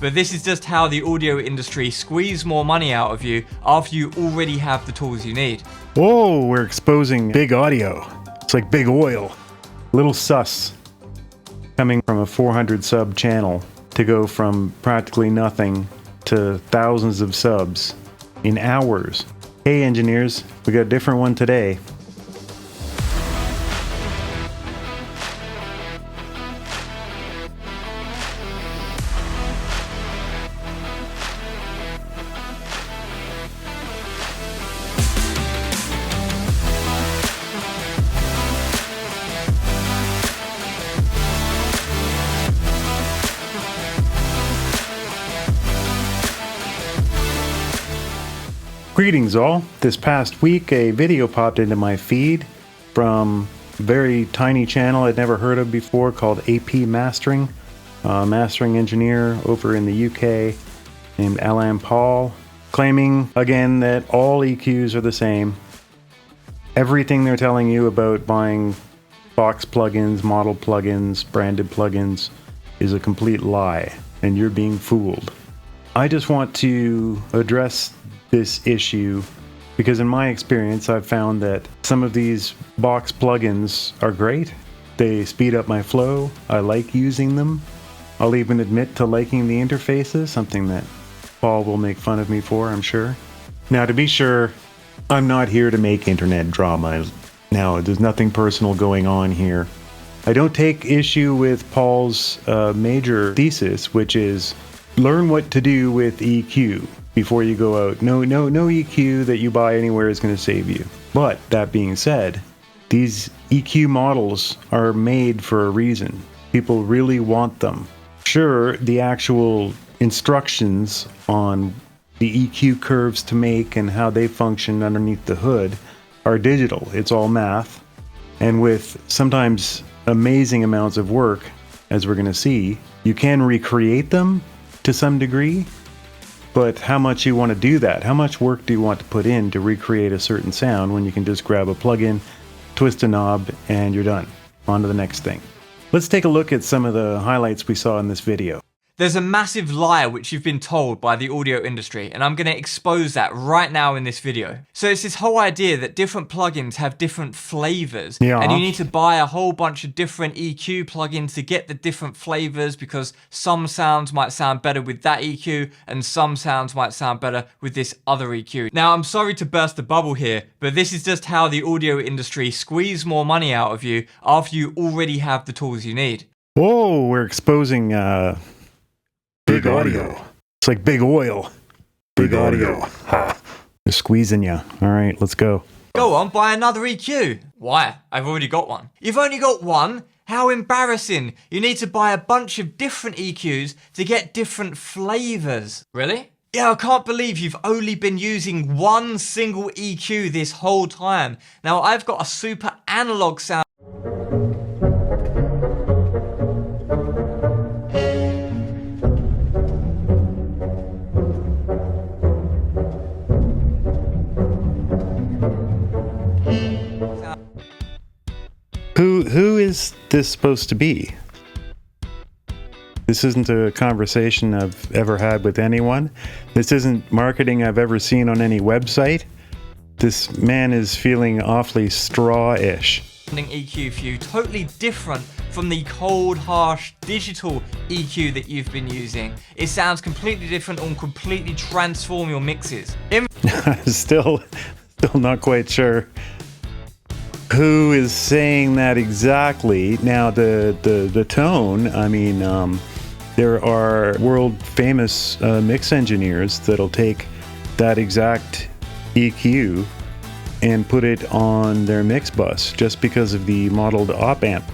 but this is just how the audio industry squeeze more money out of you after you already have the tools you need. Whoa, we're exposing big audio. It's like big oil. Little sus. Coming from a 400 sub channel to go from practically nothing to thousands of subs in hours. Hey engineers, we got a different one today. Greetings all. This past week a video popped into my feed from a very tiny channel I'd never heard of before called AP Mastering. Mastering engineer over in the UK named Alain Paul, claiming again that all EQs are the same. Everything they're telling you about buying box plugins, model plugins, branded plugins is a complete lie and you're being fooled. I just want to address this issue because in my experience I've found that some of these box plugins are great. They speed up my flow. I like using them. I'll even admit to liking the interfaces, something that Paul will make fun of me for, I'm sure. Now to be sure, I'm not here to make internet drama. Now there's nothing personal going on here. I don't take issue with Paul's major thesis, which is learn what to do with EQ before you go out. No EQ that you buy anywhere is going to save you. But that being said, these EQ models are made for a reason. People really want them. Sure, the actual instructions on the EQ curves to make and how they function underneath the hood are digital. It's all math. And with sometimes amazing amounts of work, as we're going to see, you can recreate them to some degree. But how much you want to do that? How much work do you want to put in to recreate a certain sound when you can just grab a plugin, twist a knob, and you're done? On to the next thing. Let's take a look at some of the highlights we saw in this video. There's a massive lie which you've been told by the audio industry, and I'm going to expose that right now in this video. So it's this whole idea that different plugins have different flavors, and you need to buy a whole bunch of different EQ plugins to get the different flavors because some sounds might sound better with that EQ and some sounds might sound better with this other EQ. Now I'm sorry to burst the bubble here, but this is just how the audio industry squeeze more money out of you after you already have the tools you need. Whoa, we're exposing big audio. It's like big oil. Big audio. Ha. They're squeezing you. All right, let's go. Go on, buy another EQ. Why? I've already got one. You've only got one? How embarrassing. You need to buy a bunch of different EQs to get different flavors. Really? Yeah, I can't believe you've only been using one single EQ this whole time. Now, I've got a super analog sound. Who is this supposed to be? This isn't a conversation I've ever had with anyone. This isn't marketing I've ever seen on any website. This man is feeling awfully straw-ish. EQ for you, totally different from the cold, harsh digital EQ that you've been using. It sounds completely different and completely transform your mixes. Still not quite sure who is saying that exactly. Now the tone, I mean, there are world famous mix engineers that'll take that exact EQ and put it on their mix bus just because of the modeled op amp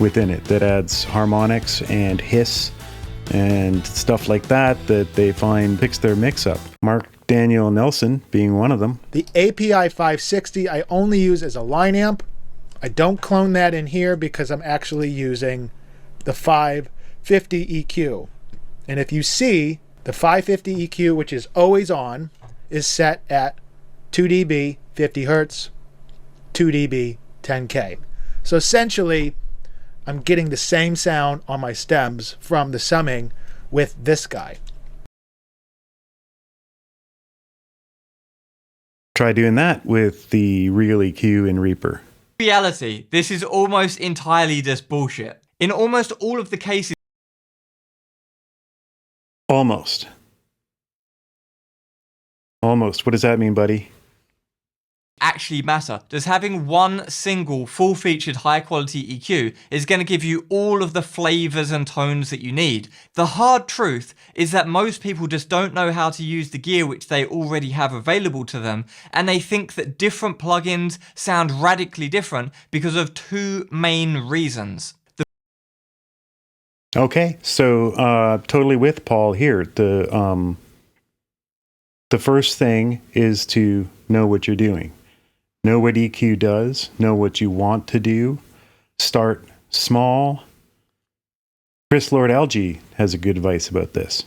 within it that adds harmonics and hiss and stuff like that they find picks their mix up. Mark Daniel Nelson being one of them. The API 560 I only use as a line amp. I don't clone that in here because I'm actually using the 550 EQ. And if you see, the 550 EQ, which is always on, is set at 2 dB, 50 Hertz, 2 dB, 10K. So essentially, I'm getting the same sound on my stems from the summing with this guy. Try doing that with the real EQ in Reaper. In reality, this is almost entirely just bullshit. In almost all of the cases, Almost. Almost. What does that mean, buddy? actually matter. Just having one single full-featured high-quality EQ is going to give you all of the flavors and tones that you need. The hard truth is that most people just don't know how to use the gear which they already have available to them, and they think that different plugins sound radically different because of two main reasons. Okay, so totally with Paul here. The first thing is to know what you're doing. Know what EQ does, know what you want to do, start small. Chris Lord Algae has a good advice about this.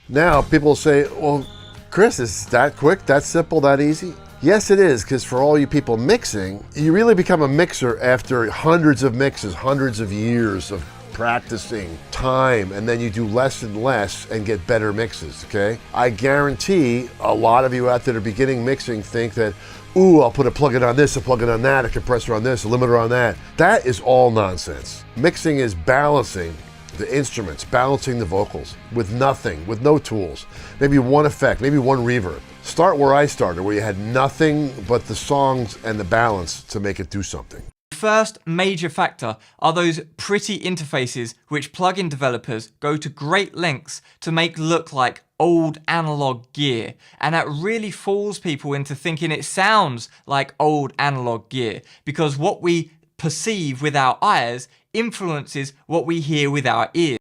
Now people say, well, Chris, is that quick, that simple, that easy? Yes, it is, because for all you people mixing, you really become a mixer after hundreds of mixes, hundreds of years of practicing, time, and then you do less and less and get better mixes, okay? I guarantee a lot of you out there that are beginning mixing think that, ooh, I'll put a plugin on this, a plugin on that, a compressor on this, a limiter on that. That is all nonsense. Mixing is balancing the instruments, balancing the vocals with nothing, with no tools. Maybe one effect, maybe one reverb. Start where I started, where you had nothing but the songs and the balance to make it do something. First major factor are those pretty interfaces which plugin developers go to great lengths to make look like old analog gear, and that really fools people into thinking it sounds like old analog gear, because what we perceive with our eyes influences what we hear with our ears.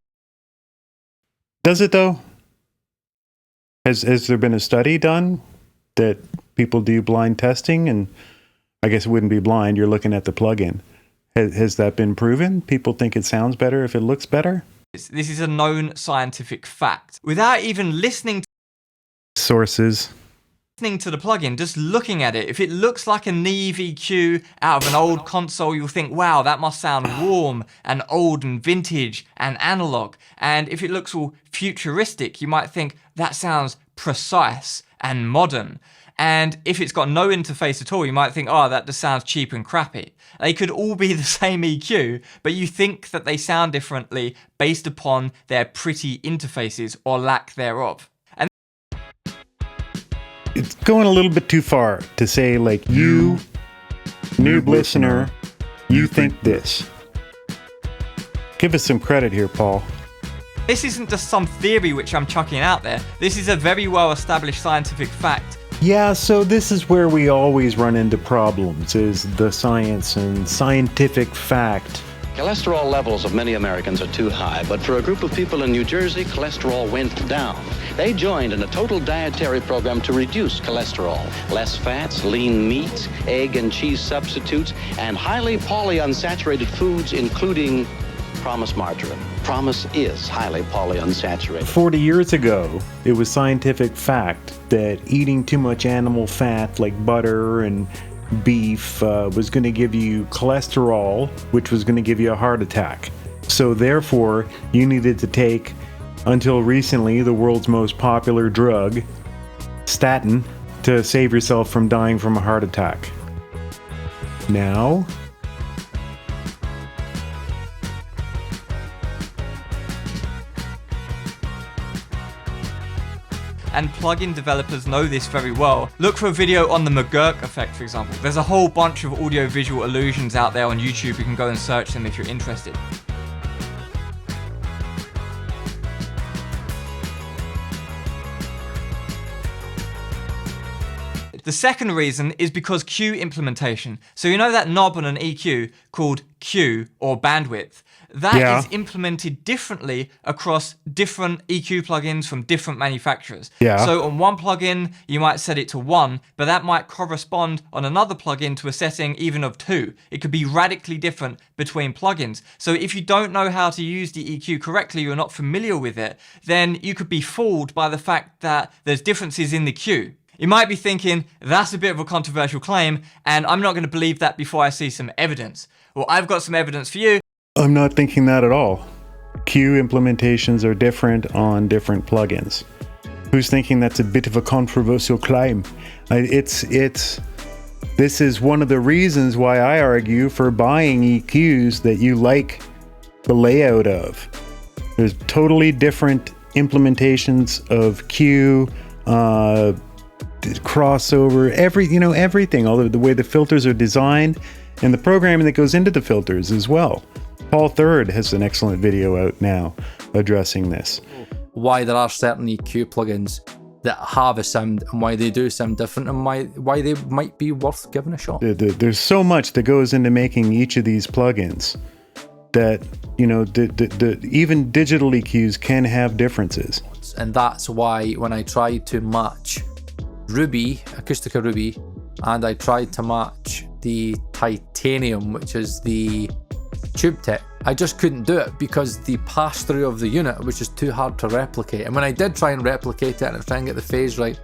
Does it though? Has there been a study done that people do blind testing? And I guess it wouldn't be blind, you're looking at the plugin. Has that been proven? People think it sounds better if it looks better? This is a known scientific fact. Without even listening to sources, the plugin, just looking at it, if it looks like a Neve EQ out of an old console, you'll think, wow, that must sound warm and old and vintage and analog. And if it looks all futuristic, you might think that sounds precise and modern. And if it's got no interface at all, you might think, oh, that just sounds cheap and crappy. They could all be the same EQ, but you think that they sound differently based upon their pretty interfaces or lack thereof. And it's going a little bit too far to say, like, you, noob listener, you think this. Give us some credit here, Paul. This isn't just some theory which I'm chucking out there. This is a very well-established scientific fact. Yeah, so this is where we always run into problems, is the science and scientific fact. Cholesterol levels of many Americans are too high, but for a group of people in New Jersey, cholesterol went down. They joined in a total dietary program to reduce cholesterol. Less fats, lean meat, egg and cheese substitutes, and highly polyunsaturated foods, including Promise margarine. Promise is highly polyunsaturated. 40 years ago, it was scientific fact that eating too much animal fat like butter and beef was going to give you cholesterol, which was going to give you a heart attack. So therefore, you needed to take, until recently, the world's most popular drug, statin, to save yourself from dying from a heart attack. Now, and plugin developers know this very well. Look for a video on the McGurk effect, for example. There's a whole bunch of audio-visual illusions out there on YouTube. You can go and search them if you're interested. The second reason is because Q implementation. So you know that knob on an EQ called Q, or bandwidth? That is implemented differently across different EQ plugins from different manufacturers. So on one plugin, you might set it to 1, but that might correspond on another plugin to a setting even of 2. It could be radically different between plugins. So if you don't know how to use the EQ correctly, you're not familiar with it, then you could be fooled by the fact that there's differences in the Q. You might be thinking, that's a bit of a controversial claim, and I'm not going to believe that before I see some evidence. Well, I've got some evidence for you. I'm not thinking that at all. Q implementations are different on different plugins. Who's thinking that's a bit of a controversial claim? This is one of the reasons why I argue for buying EQs that you like the layout of. There's totally different implementations of Q, crossover, everything, all the way the filters are designed, and the programming that goes into the filters as well. Paul Third has an excellent video out now addressing this. Why there are certain EQ plugins that have a sound and why they do sound different and why they might be worth giving a shot. There's so much that goes into making each of these plugins that, even digital EQs can have differences. And that's why when I tried to match Ruby, Acoustica Ruby, and I tried to match the Titanium, which is the tube tech, I just couldn't do it because the pass-through of the unit was just too hard to replicate. And when I did try and replicate it and try and get the phase right,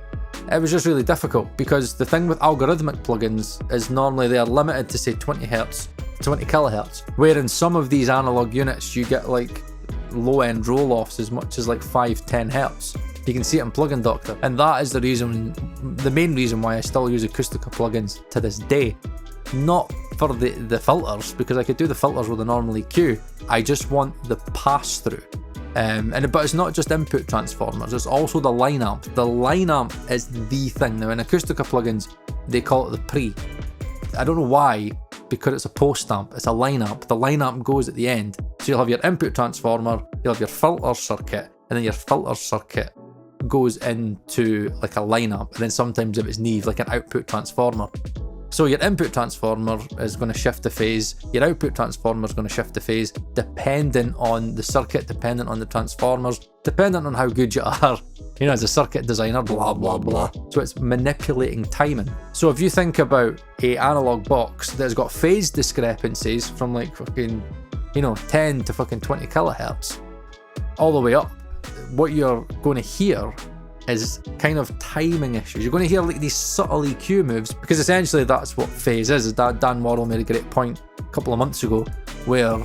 it was just really difficult, because the thing with algorithmic plugins is normally they are limited to say 20 hertz, 20 kilohertz, where in some of these analog units you get like low-end roll-offs as much as like 5-10 hertz. You can see it in Plugin Doctor, and that is the main reason why I still use Acoustica plugins to this day. Not for the filters, because I could do the filters with a normal EQ. I just want the pass-through. But it's not just input transformers, it's also the line amp. The line amp is the thing. Now in Acoustica plugins, they call it the pre. I don't know why, because it's a post amp, it's a line amp. The line amp goes at the end. So you'll have your input transformer, you'll have your filter circuit, and then your filter circuit goes into like a line amp. And then sometimes if it's Neve, like an output transformer. So your input transformer is going to shift the phase, your output transformer is going to shift the phase, dependent on the circuit, dependent on the transformers, dependent on how good you are, as a circuit designer, blah, blah, blah. So it's manipulating timing. So if you think about a analog box that's got phase discrepancies from like fucking, 10 to fucking 20 kilohertz, all the way up, what you're going to hear is kind of timing issues. You're going to hear like these subtle EQ moves, because essentially that's what phase is. Dan Worrell made a great point a couple of months ago, where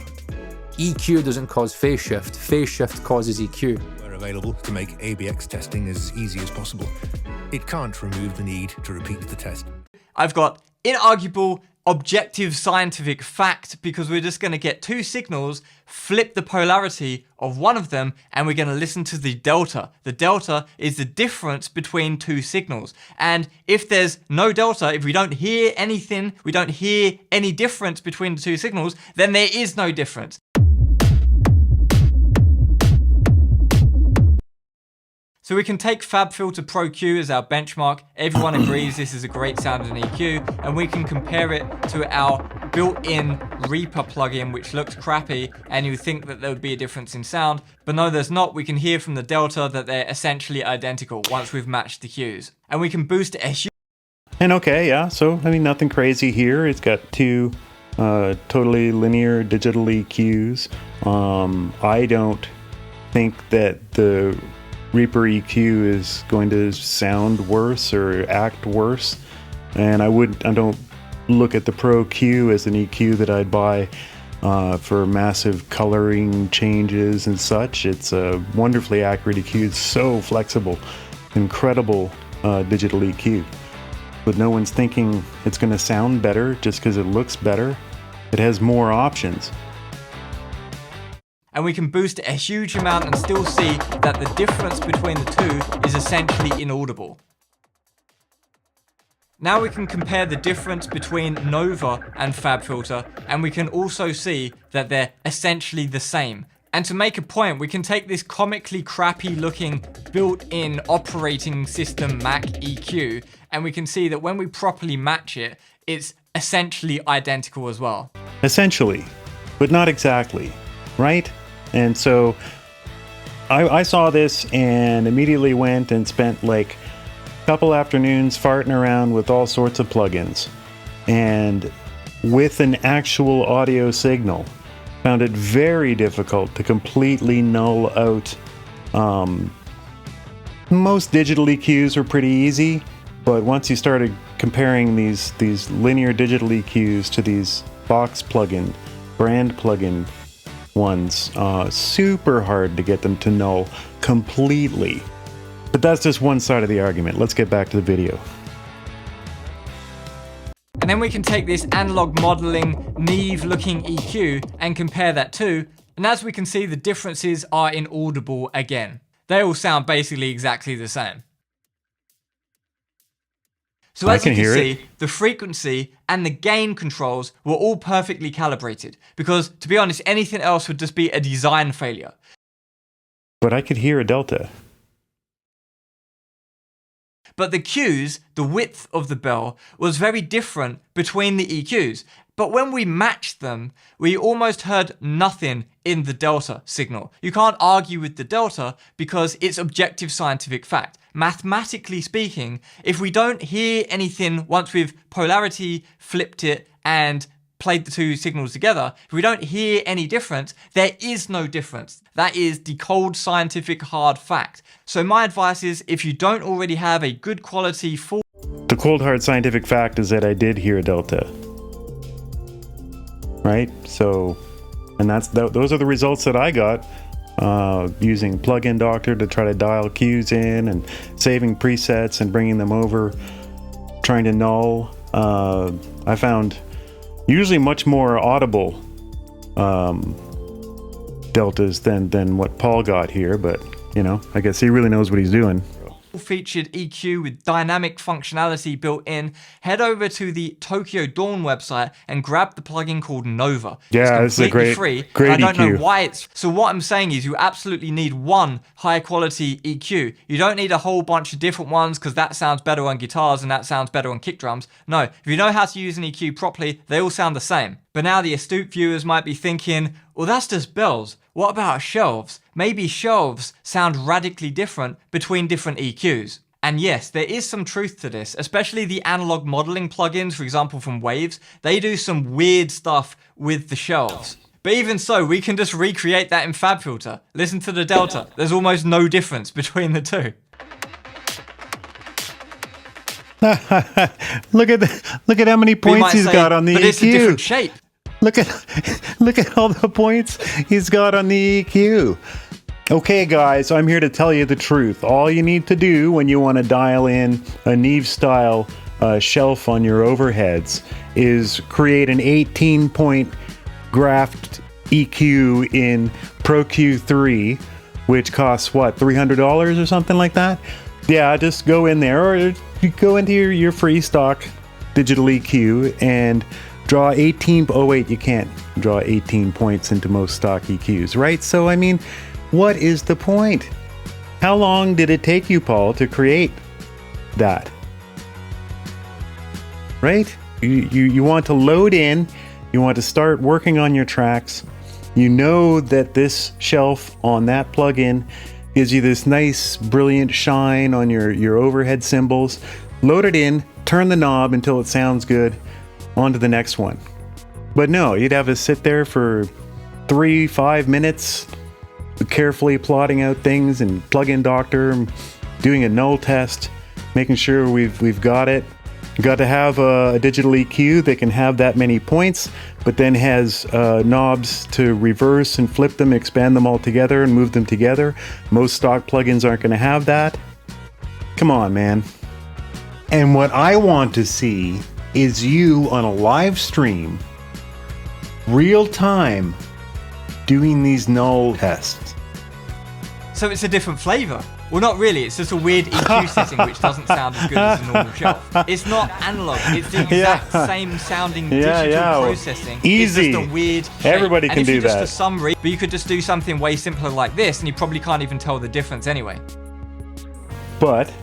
EQ doesn't cause phase shift causes EQ. We're available to make ABX testing as easy as possible. It can't remove the need to repeat the test. I've got inarguable, objective scientific fact, because we're just going to get two signals, flip the polarity of one of them, and we're going to listen to the delta. The delta is the difference between two signals. And if there's no delta, if we don't hear anything, we don't hear any difference between the two signals, then there is no difference. So we can take FabFilter Pro Q as our benchmark. Everyone agrees this is a great sounding EQ, and we can compare it to our built-in Reaper plugin, which looks crappy, and you think that there would be a difference in sound, but no, there's not. We can hear from the delta that they're essentially identical once we've matched the Qs. And we can boost it. And okay, yeah, so nothing crazy here. It's got two totally linear digital EQs. I don't think that the Reaper EQ is going to sound worse or act worse, and I don't look at the Pro Q as an EQ that I'd buy for massive coloring changes and such. It's a wonderfully accurate EQ. It's so flexible, incredible digital EQ. But no one's thinking it's going to sound better just because it looks better. It has more options. And we can boost it a huge amount and still see that the difference between the two is essentially inaudible. Now we can compare the difference between Nova and FabFilter, and we can also see that they're essentially the same. And to make a point, we can take this comically crappy looking built-in operating system Mac EQ, and we can see that when we properly match it, it's essentially identical as well. Essentially, but not exactly, right? And so I saw this and immediately went and spent like a couple afternoons farting around with all sorts of plugins. And with an actual audio signal, found it very difficult to completely null out. Most digital EQs are pretty easy, but once you started comparing these linear digital EQs to these box plugin, brand plugin ones, super hard to get them to null completely. But that's just one side of the argument. Let's get back to the video. And then we can take this analog modeling, Neve looking EQ and compare that to, and as we can see, the differences are inaudible again. They all sound basically exactly the same. So as you can see, the frequency and the gain controls were all perfectly calibrated, because to be honest, anything else would just be a design failure. But I could hear a delta. But the Qs, the width of the bell, was very different between the EQs. But when we matched them, we almost heard nothing in the delta signal. You can't argue with the delta because it's objective scientific fact. Mathematically speaking, if we don't hear anything once we've polarity flipped it and played the two signals together, if we don't hear any difference, there is no difference. That is the cold scientific hard fact. So my advice is, if you don't already have a good quality full... The cold hard scientific fact is that I did hear a delta. Right? So, and those are the results that I got using Plugin Doctor to try to dial cues in and saving presets and bringing them over, trying to null. I found usually much more audible deltas than what Paul got here, but you know, I guess he really knows what he's doing. Featured EQ with dynamic functionality built in, head over to the Tokyo Dawn website and grab the plugin called Nova. Yeah, it's it's a great free. EQ. I don't know why it's... So what I'm saying is you absolutely need one high quality EQ. You don't need a whole bunch of different ones because that sounds better on guitars and that sounds better on kick drums. No, if you know how to use an EQ properly, they all sound the same. But now the astute viewers might be thinking, well, that's just bells. What about shelves? Maybe shelves sound radically different between different EQs. And yes, there is some truth to this, especially the analog modeling plugins, for example, from Waves. They do some weird stuff with the shelves. But even so, we can just recreate that in FabFilter. Listen to the delta. There's almost no difference between the two. Look at how many points he's got on the EQ. But it's a different shape. Look at all the points he's got on the EQ. Okay, guys, I'm here to tell you the truth. All you need to do when you want to dial in a Neve style shelf on your overheads is create an 18-point graphed EQ in Pro Q3, which costs what, $300 or something like that? Yeah, just go in there, or you go into your free stock digital EQ and draw 18. Oh wait, you can't draw 18 points into most stock EQs, right? So I mean, what is the point? How long did it take you, Paul, to create that? Right? You want to load in, you want to start working on your tracks. You know that this shelf on that plugin gives you this nice, brilliant shine on your overhead cymbals. Load it in, turn the knob until it sounds good, on to the next one. But no, you'd have us sit there for 3-5 minutes, carefully plotting out things and Plugin Doctor, doing a null test, making sure we've got it. You got to have a digital EQ that can have that many points, but then has knobs to reverse and flip them, expand them all together and move them together. Most stock plugins aren't going to have that. Come on, man. And what I want to see is you on a live stream, real time, doing these null tests. So it's a different flavor. Well, not really. It's just a weird EQ setting which doesn't sound as good as a normal shelf. It's not analog. It's the exact same sounding digital processing. Easy. It's just a weird shape. Everybody can do that. Just a summary, but you could just do something way simpler like this, and you probably can't even tell the difference anyway. But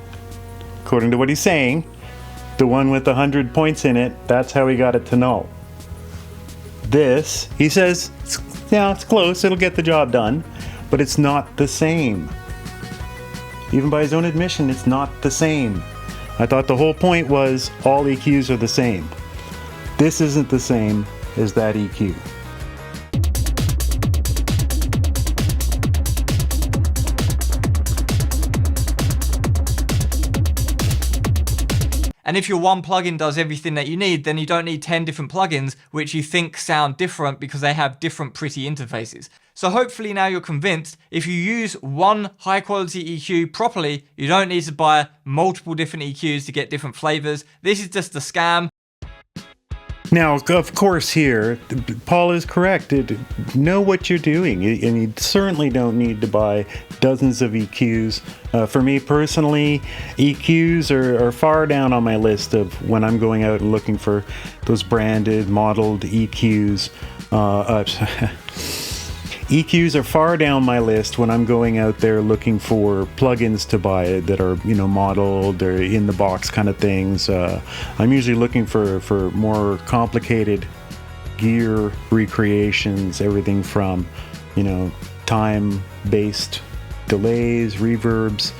according to what he's saying, the one with 100 points in it, that's how he got it to null. This, he says, it's close, it'll get the job done, but it's not the same. Even by his own admission, it's not the same. I thought the whole point was all EQs are the same. This isn't the same as that EQ. And if your one plugin does everything that you need, then you don't need 10 different plugins which you think sound different because they have different pretty interfaces. So hopefully now you're convinced if you use one high quality EQ properly, you don't need to buy multiple different EQs to get different flavors. This is just a scam. Now, of course, here, Paul is correct. Know what you're doing, and you certainly don't need to buy dozens of EQs. For me personally, EQs are far down on my list of when I'm going out and looking for those branded, modeled EQs. EQs are far down my list when I'm going out there looking for plugins to buy that are, you know, modeled or in the box kind of things. I'm usually looking for more complicated gear recreations, everything from, you know, time-based delays, reverbs,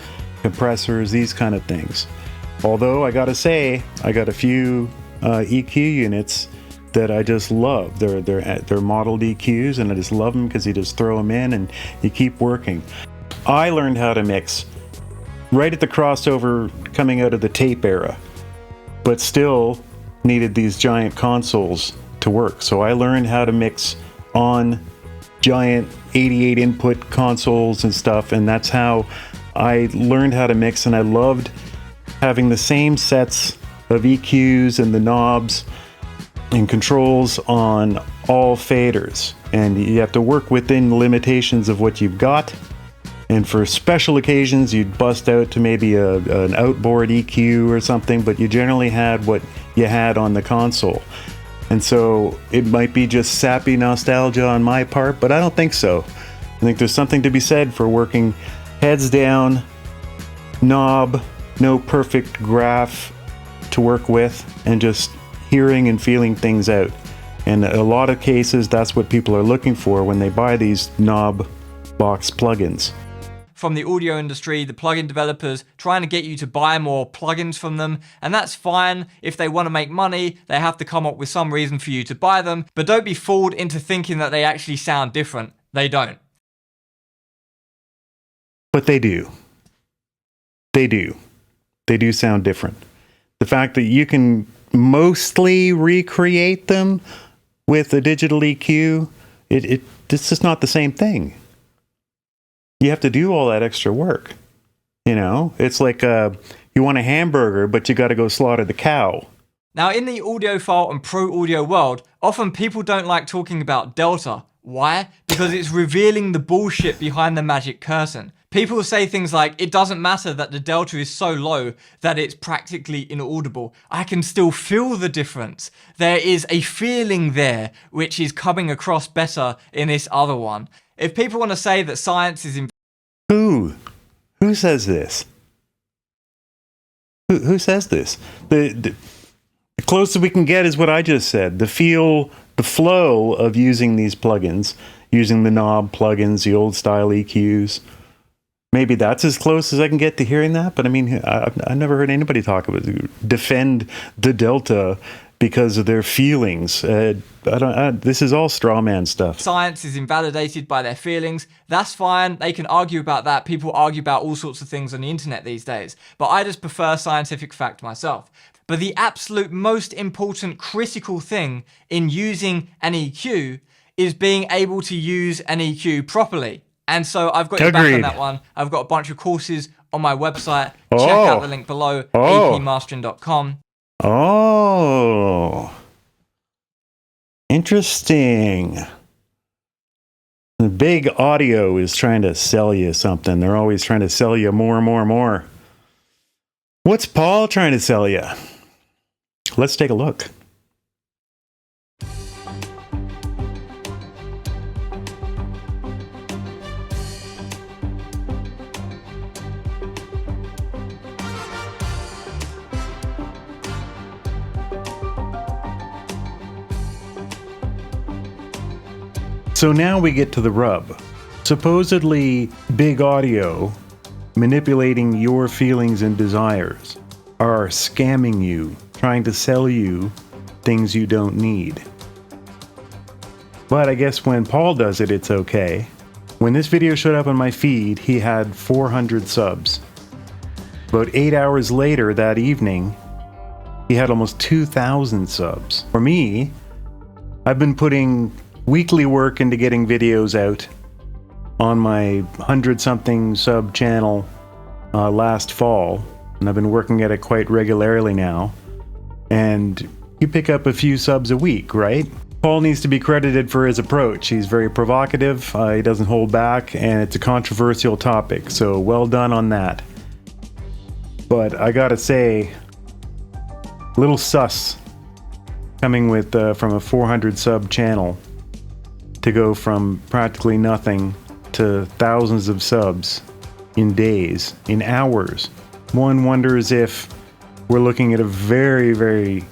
compressors, these kind of things. Although I gotta say, I got a few EQ units that I just love. They're modeled EQs, and I just love them because you just throw them in and you keep working. I learned how to mix right at the crossover coming out of the tape era, but still needed these giant consoles to work. So I learned how to mix on giant 88 input consoles and stuff, and that's how I learned how to mix, and I loved having the same sets of EQs and the knobs and controls on all faders, and you have to work within the limitations of what you've got. And for special occasions you'd bust out to maybe an outboard EQ or something, but you generally had what you had on the console. And so it might be just sappy nostalgia on my part, but I don't think so. I think there's something to be said for working heads down, knob, no perfect graph to work with, and just hearing and feeling things out. And a lot of cases, that's what people are looking for when they buy these knob box plugins. From the audio industry, the plugin developers trying to get you to buy more plugins from them, and that's fine. If they want to make money, they have to come up with some reason for you to buy them, but don't be fooled into thinking that they actually sound different. They don't. But they do. They do. They do sound different. The fact that you can mostly recreate them with a digital EQ, it's just not the same thing. You have to do all that extra work. You know, it's like you want a hamburger, but you got to go slaughter the cow. Now, in the audiophile and pro audio world, often people don't like talking about delta. Why? Because it's revealing the bullshit behind the magic curtain. People say things like, it doesn't matter that the delta is so low that it's practically inaudible. I can still feel the difference. There is a feeling there which is coming across better in this other one. If people want to say that science is... Who says this? Who says this? The closest we can get is what I just said. The flow of using these plugins, using the knob plugins, the old style EQs. Maybe that's as close as I can get to hearing that, but I mean, I've never heard anybody talk about defend the delta because of their feelings. This is all straw man stuff. Science is invalidated by their feelings. That's fine. They can argue about that. People argue about all sorts of things on the internet these days, but I just prefer scientific fact myself. But the absolute most important critical thing in using an EQ is being able to use an EQ properly. And so I've got your back on that one. I've got a bunch of courses on my website. Check out the link below, apmastering.com. Oh, interesting. The big audio is trying to sell you something. They're always trying to sell you more and more and more. What's Paul trying to sell you? Let's take a look. So now we get to the rub. Supposedly, big audio, manipulating your feelings and desires, are scamming you, trying to sell you things you don't need. But I guess when Paul does it, it's okay. When this video showed up on my feed, he had 400 subs. About 8 hours later that evening, he had almost 2,000 subs. For me, I've been putting weekly work into getting videos out on my 100-something sub channel last fall, and I've been working at it quite regularly now. And you pick up a few subs a week, right? Paul needs to be credited for his approach. He's very provocative, he doesn't hold back, and it's a controversial topic, so well done on that. But I gotta say, a little sus coming with from a 400 sub channel to go from practically nothing to thousands of subs in days, in hours. One wonders if we're looking at a very, very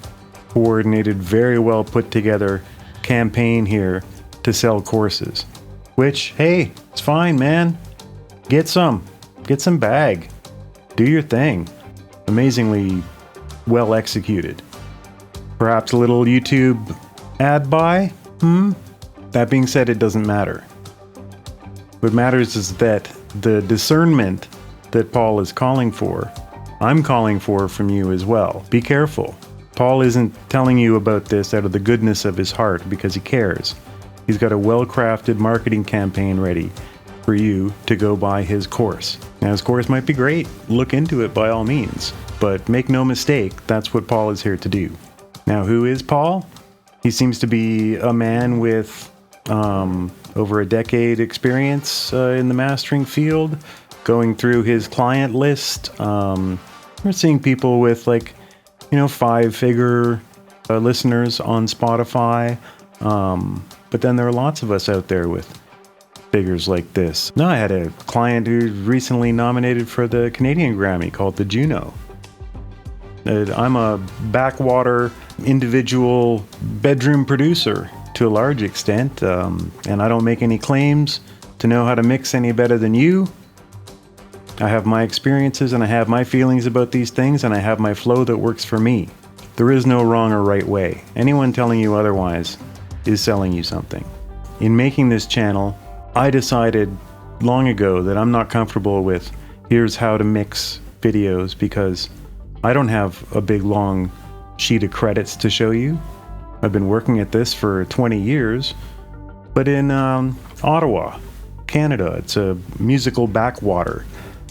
coordinated, very well put together campaign here to sell courses. Which, hey, it's fine, man. Get some bag. Do your thing. Amazingly well executed. Perhaps a little YouTube ad buy? That being said, it doesn't matter. What matters is that the discernment that Paul is calling for, I'm calling for from you as well. Be careful. Paul isn't telling you about this out of the goodness of his heart because he cares. He's got a well-crafted marketing campaign ready for you to go buy his course. Now, his course might be great. Look into it by all means. But make no mistake, that's what Paul is here to do. Now, who is Paul? He seems to be a man with over a decade experience in the mastering field. Going through his client list, we're seeing people with 5-figure listeners on Spotify. But then there are lots of us out there with figures like this. No, I had a client who recently nominated for the Canadian Grammy called the Juno. I'm a backwater individual bedroom producer to a large extent, and I don't make any claims to know how to mix any better than you. I have my experiences and I have my feelings about these things and I have my flow that works for me. There is no wrong or right way. Anyone telling you otherwise is selling you something. In making this channel, I decided long ago that I'm not comfortable with here's how to mix videos because I don't have a big long sheet of credits to show you. I've been working at this for 20 years, but in Ottawa, Canada, it's a musical backwater.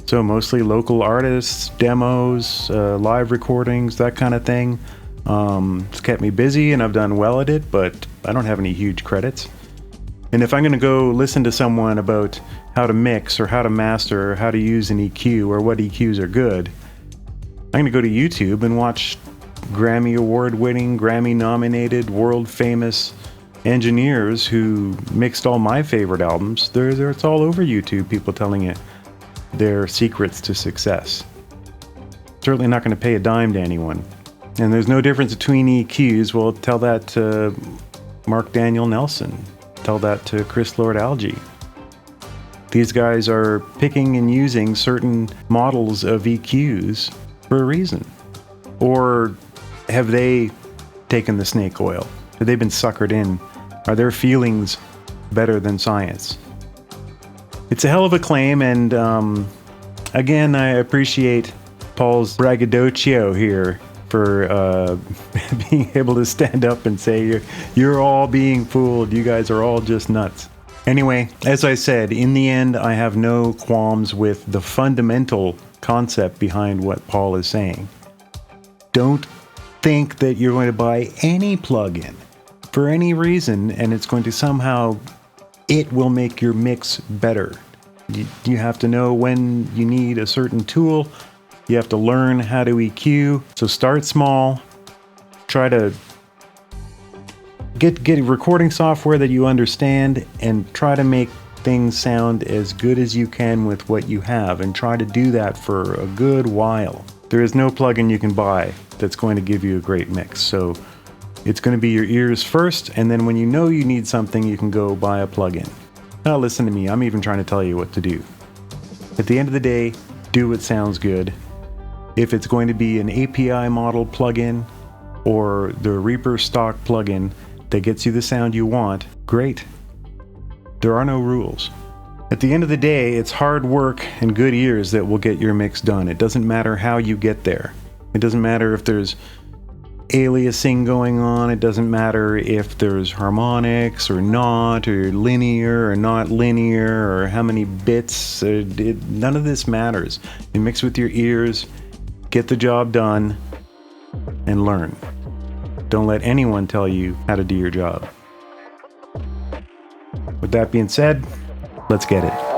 So mostly local artists, demos, live recordings, that kind of thing. It's kept me busy and I've done well at it, but I don't have any huge credits. And if I'm going to go listen to someone about how to mix or how to master or how to use an EQ or what EQs are good, I'm going to go to YouTube and watch Grammy Award-winning, Grammy-nominated, world-famous engineers who mixed all my favorite albums. It's all over YouTube, people telling you their secrets to success. Certainly not going to pay a dime to anyone. And there's no difference between EQs. Well, tell that to Mark Daniel Nelson. Tell that to Chris Lord-Alge. These guys are picking and using certain models of EQs for a reason. Or have they taken the snake oil? Have they been suckered in? Are their feelings better than science? It's a hell of a claim, and again, I appreciate Paul's braggadocio here for being able to stand up and say, you're all being fooled, you guys are all just nuts. Anyway, as I said, in the end, I have no qualms with the fundamental concept behind what Paul is saying. Don't think that you're going to buy any plugin for any reason and it's going to somehow, it will make your mix better. You have to know when you need a certain tool. You have to learn how to EQ. So start small. Try to get recording software that you understand and try to make things sound as good as you can with what you have, and try to do that for a good while. There is no plugin you can buy that's going to give you a great mix. So it's going to be your ears first, and then when you know you need something, you can go buy a plugin. Now listen to me, I'm even trying to tell you what to do. At the end of the day, do what sounds good. If it's going to be an API model plugin or the Reaper stock plugin that gets you the sound you want, great. There are no rules. At the end of the day, it's hard work and good ears that will get your mix done. It doesn't matter how you get there. It doesn't matter if there's aliasing going on. It doesn't matter if there's harmonics or not, or linear or not linear, or how many bits. None of this matters. You mix with your ears, get the job done, and learn. Don't let anyone tell you how to do your job. With that being said, let's get it.